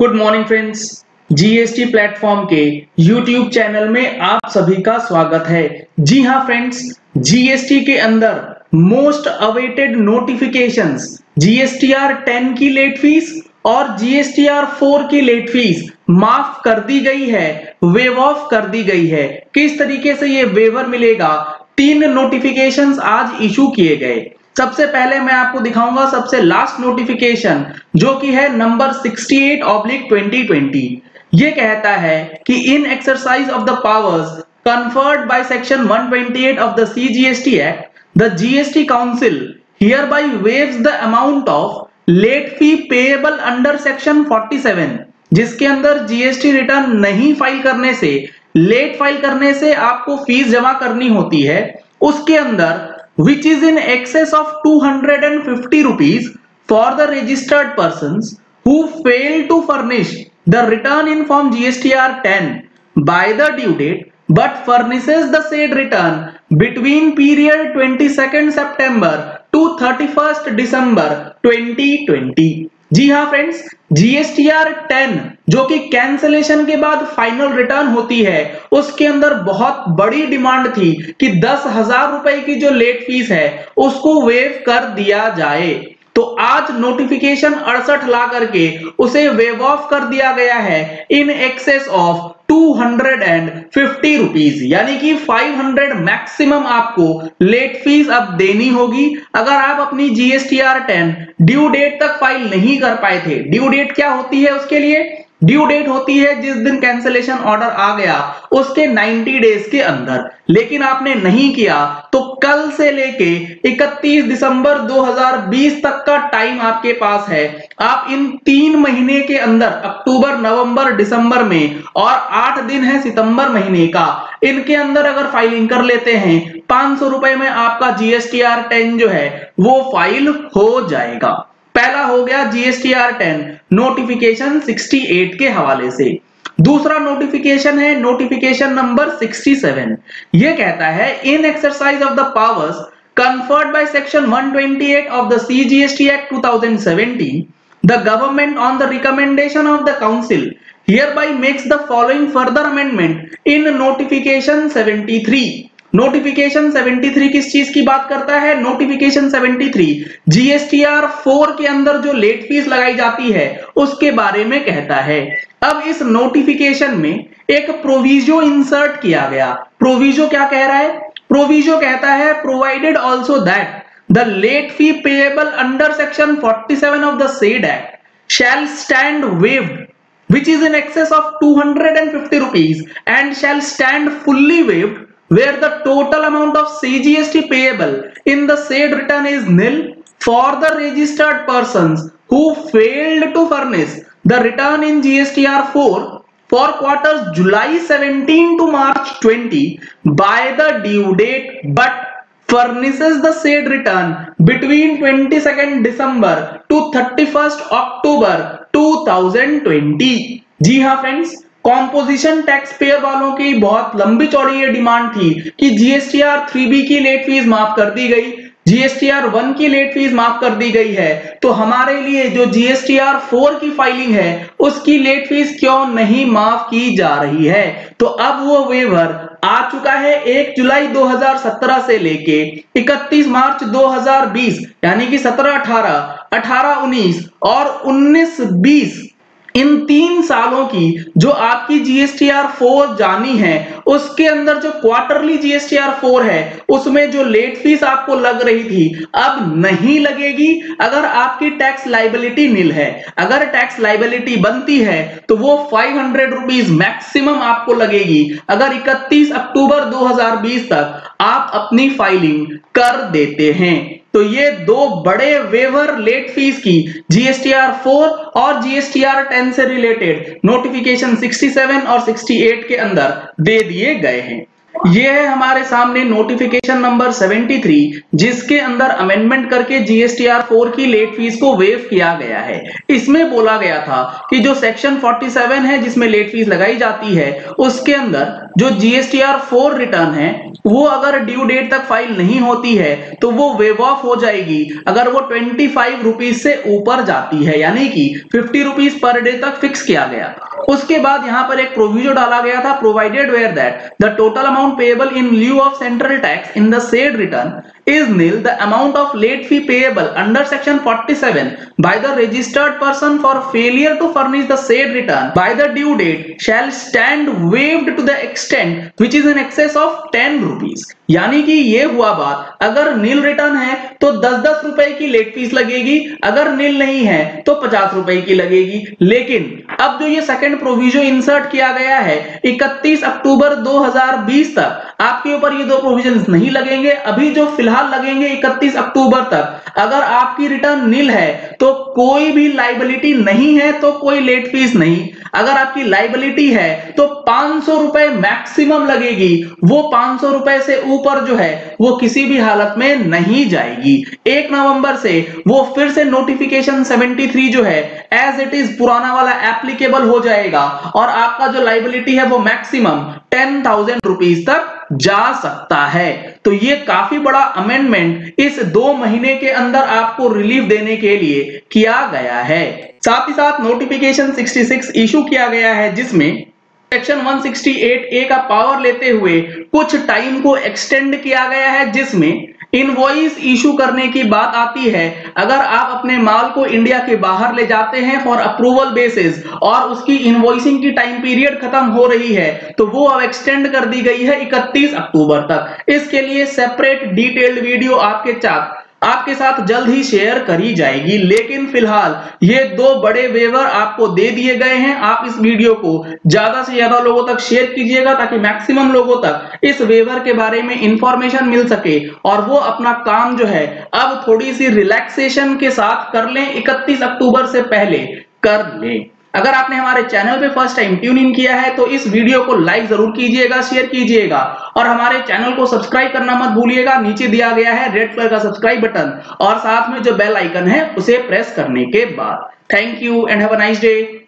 Good morning friends, GST platform के YouTube channel में आप सभी का स्वागत है। जी हाँ फ्रेंड्स, जीएसटी के अंदर मोस्ट अवेटेड नोटिफिकेशंस जीएसटीआर 10 की लेट फीस और जीएसटीआर 4 की लेट फीस माफ कर दी गई है, वेव ऑफ कर दी गई है। किस तरीके से ये वेवर मिलेगा, 3 नोटिफिकेशंस आज इशू किए गए। सबसे पहले मैं आपको दिखाऊंगा सबसे लास्ट नोटिफिकेशन जो कि है नंबर 68/2020। ये कहता है कि in exercise of the powers conferred by section 128 of the CGST Act, the GST Council hereby waives the amount of late fee payable under section 47, जिसके अंदर जीएसटी रिटर्न नहीं फाइल करने से, लेट फाइल करने से आपको फीस जमा करनी होती है, उसके अंदर which is in excess of 250 rupees for the registered persons who fail to furnish the return in form GSTR 10 by the due date but furnishes the said return between period 22nd September to 31st December 2020। जी हाँ friends, GSTR 10 जो कि cancellation के बाद final return होती है, उसके अंदर बहुत बड़ी डिमांड थी कि 10,000 रुपए की जो लेट फीस है उसको वेव कर दिया जाए। तो आज नोटिफिकेशन 68 ला करके उसे वेव ऑफ कर दिया गया है इन एक्सेस ऑफ 250 रुपीज, यानी कि 500 मैक्सिमम आपको लेट फीस अब देनी होगी अगर आप अपनी जीएसटीआर 10 ड्यू डेट तक फाइल नहीं कर पाए थे। ड्यू डेट क्या होती है उसके लिए? ड्यू डेट होती है जिस दिन कैंसिलेशन ऑर्डर आ गया उसके 90 डेज के अंदर, लेकिन आपने नहीं किया तो कल से लेके 31 दिसंबर 2020 तक का टाइम आपके पास है। आप इन 3 महीने के अंदर, अक्टूबर, नवंबर, दिसंबर में और 8 दिन है सितंबर महीने का, इनके अंदर अगर फाइलिंग कर लेते हैं 500 रुपए में आपका जीएसटीआर 10 जो है वो फाइल हो जाएगा। पहला हो गया जीएसटीआर 10 नोटिफिकेशन 68 के हवाले से। दूसरा नोटिफिकेशन है नोटिफिकेशन नंबर 67। यह कहता है in exercise of the powers conferred by section 128 of the CGST Act 2017, the government on the recommendation of the council hereby makes the following further amendment in notification 73। Notification 73 किस चीज की बात करता है? Notification 73 GSTR 4 के अंदर जो late fees लगाई जाती है उसके बारे में कहता है। अब इस नोटिफिकेशन में एक प्रोविजो इंसर्ट किया गया। प्रोविजो क्या कह रहा है? प्रोविजो कहता है provided also that the late fee payable under section 47 of the said act shall stand waived which is in excess of 250 rupees and shall stand fully waived where the total amount of CGST payable in the said return is nil for the registered persons who failed to furnish the return in GSTR 4 for quarters July 17 to March 20 by the due date but furnishes the said return between 22nd December to 31st October 2020। जी हाँ friends, composition tax payer वालों की बहुत लंबी चौड़ी ये demand थी कि GSTR 3B की लेट फीस माफ कर दी गई, जीएसटीआर 1 की लेट फीस माफ कर दी गई है, तो हमारे लिए जो जीएसटीआर 4 की फाइलिंग है उसकी लेट फीस क्यों नहीं माफ की जा रही है? तो अब वो वेवर आ चुका है 1 जुलाई 2017 से लेके 31 मार्च 2020, यानी कि 17-18, 18-19 और 19-20 इन 3 सालों की जो आपकी जीएसटीआर 4 जानी है उसके अंदर जो क्वार्टरली जीएसटीआर 4 है उसमें जो लेट फीस आपको लग रही थी अब नहीं लगेगी अगर आपकी टैक्स लाइबिलिटी निल है। अगर टैक्स लाइबिलिटी बनती है तो वो 500 रुपीज मैक्सिमम आपको लगेगी अगर 31 अक्टूबर 2020 तक आप अपनी फाइलिंग कर देते हैं। तो ये 2 बड़े वेवर लेट फीस की जीएसटीआर 4 और जीएसटीआर 10 से रिलेटेड नोटिफिकेशन 67 और 68 के अंदर दे दिए गए हैं। ये है हमारे सामने नोटिफिकेशन नंबर 73, जिसके अंदर अमेंडमेंट करके जीएसटीआर 4 की लेट फीस को वेव किया गया है। इसमें बोला गया था कि जो सेक्शन 47 है जिसमें लेट फीस लगाई जाती है, उसके अंदर जो जीएसटीआर 4 रिटर्न है वो अगर ड्यू डेट तक फाइल नहीं होती है तो वो वेव ऑफ हो जाएगी अगर वो 25 रुपीज से ऊपर जाती है, यानी कि 50 रुपीज पर डे तक फिक्स किया गया। उसके बाद यहां पर एक प्रोविजन डाला गया था, provided where that the total amount payable in lieu of central tax in the said return is nil, the amount of late fee payable under section 47 by the registered person for failure to furnish the said return by the due date shall stand waived to the extent which is in excess of 10 rupees। यानी कि ये हुआ बात, अगर नील return है तो 10-10 रुपए की लेट फीस लगेगी, अगर नील नहीं है तो 50 रुपए की लगेगी। लेकिन अब जो ये सेकंड प्रोविजन इंसर्ट किया गया है 31 अक्टूबर 2020 तक आपके ऊपर ये दो प्रोविजंस नहीं लगेंगे। अभी जो फिलहाल लगेंगे 31 अक्टूबर तक, अगर आपकी रिटर्न नील है तो कोई भी लाइबिलिटी नहीं है तो कोई लेट फीस नहीं, अगर आपकी लाइबिलिटी है तो 500 रुपए मैक्सिमम लगेगी, वो 500 रुपए से ऊपर जो है वो किसी भी हालत में नहीं जाएगी। 1 नवंबर से वो फिर से नोटिफिकेशन 73 जो है एज इट इज पुराना वाला एप्लीकेबल हो जाएगा और आपका जो लाइबिलिटी है वो मैक्सिमम 10,000 रुपीज तक जा सकता है। तो ये काफी बड़ा अमेंडमेंट इस 2 महीने के अंदर आपको रिलीफ देने के लिए किया गया है। साथ ही साथ नोटिफिकेशन 66 इशू किया गया है, जिसमें सेक्शन 168A का पावर लेते हुए कुछ टाइम को एक्सटेंड किया गया है, जिसमें इनवॉइस इशू करने की बात आती है। अगर आप अपने माल को इंडिया के बाहर ले जाते हैं फॉर अप्रूवल बेसिस और उसकी इनवॉइसिंग की टाइम पीरियड खत्म हो रही है तो वो अब एक्सटेंड कर दी गई है 31 अक्टूबर तक। इसके लिए सेपरेट डिटेल्ड वीडियो आपके साथ जल्द ही शेयर करी जाएगी। लेकिन फिलहाल ये 2 बड़े वेवर आपको दे दिए गए हैं। आप इस वीडियो को ज्यादा से ज्यादा लोगों तक शेयर कीजिएगा ताकि मैक्सिमम लोगों तक इस वेवर के बारे में इंफॉर्मेशन मिल सके और वो अपना काम जो है अब थोड़ी सी रिलैक्सेशन के साथ कर लें, 31 अक्टूबर से पहले कर लें। अगर आपने हमारे चैनल पे फर्स्ट टाइम ट्यून इन किया है तो इस वीडियो को लाइक जरूर कीजिएगा, शेयर कीजिएगा और हमारे चैनल को सब्सक्राइब करना मत भूलिएगा। नीचे दिया गया है रेड कलर का सब्सक्राइब बटन और साथ में जो बेल आइकन है उसे प्रेस करने के बाद। Thank you and have a nice day.